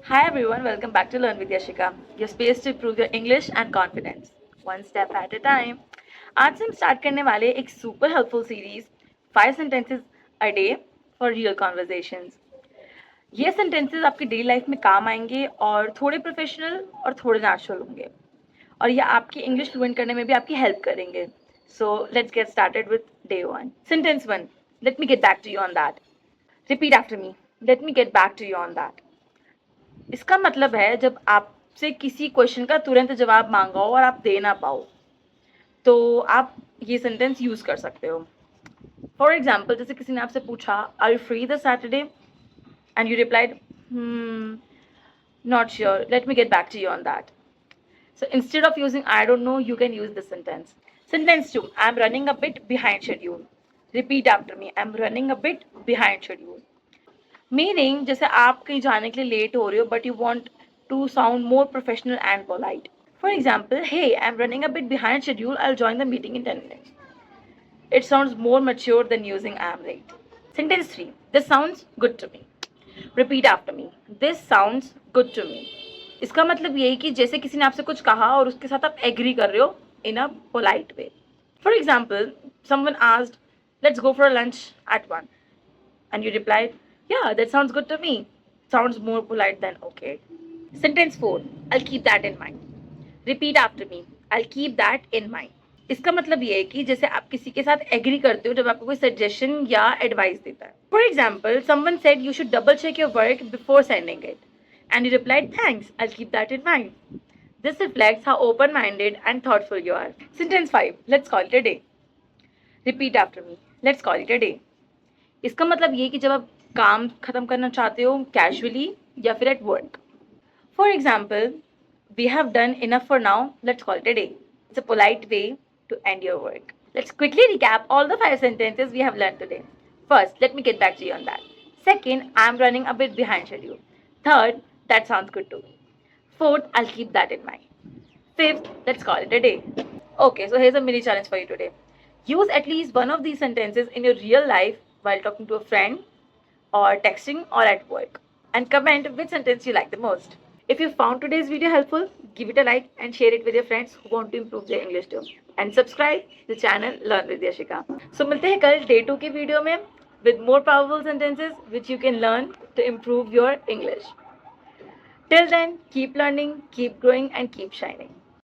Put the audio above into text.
Hi everyone, welcome back to Learn with Yashika, your space to improve your English and confidence, one step at a time. आज से हम start करने वाले एक super helpful series 5 sentences a day for real conversations. ये sentences आपकी daily life में काम आएंगे और थोड़े प्रोफेशनल और थोड़े नेचुरल होंगे और ये आपकी इंग्लिश फ्लुएंट करने में भी आपकी हेल्प करेंगे. So let's get started with day 1. Sentence 1. Let me get back to you on that. Repeat after me. Let me get back to you on that. इसका मतलब है जब आपसे किसी क्वेश्चन का तुरंत जवाब मांगा हो और आप दे ना पाओ तो आप ये सेंटेंस यूज कर सकते हो. फॉर एग्जाम्पल, जैसे किसी ने आपसे पूछा are you free the Saturday and you replied not sure, let me get back to you on that. So instead of using I don't know, you can use this sentence. Sentence 2. I'm running a bit behind schedule. Repeat after me. I'm running a bit behind schedule. Meaning, जैसे आप कहीं जाने के लिए late हो रहे हो but you want to sound more professional and polite. For example, hey, I'm running a bit behind schedule. I'll join the meeting in 10 minutes. It sounds more mature than using I'm late. Sentence 3. This sounds good to me. Repeat after me. This sounds good to me. इसका मतलब ये है कि जैसे किसी ने आपसे कुछ कहा और उसके साथ आप एग्री कर रहे हो in a polite way. For example, someone asked let's go for lunch at 1 and you replied, yeah, that sounds good to me. Sounds more polite than okay. Sentence 4. I'll keep that in mind. Repeat after me. I'll keep that in mind. इसका मतलब ये है कि जैसे आप किसी के साथ एग्री करते हो जब आपको कोई सजेशन या एडवाइस देता है. For example, someone said you should double check your work before sending it and you replied, thanks, I'll keep that in mind. This reflects how open-minded and thoughtful you are. Sentence 5. Let's call it a day. Repeat after me. Let's call it a day. इसका मतलब ये कि जब आप काम खत्म करना चाहते हो कैजुअली या फिर at work. For example, we have done enough for now, let's call it a day. It's a polite way to end your work. Let's quickly recap all the 5 sentences we have learned today. First, let me get back to you on that. Second, I'm running a bit behind schedule. Third, that sounds good to me. Fourth, I'll keep that in mind. Fifth, let's call it a day. Okay, so here's a mini challenge for you today. Use at least one of these sentences in your real life while talking to a friend or texting or at work. And comment which sentence you like the most. If you found today's video helpful, give it a like and share it with your friends who want to improve their English too. And subscribe the channel Learn with Yashika. So मिलते हैं कल day 2 की video में with more powerful sentences which you can learn to improve your English. Till then, keep learning, keep growing, and keep shining.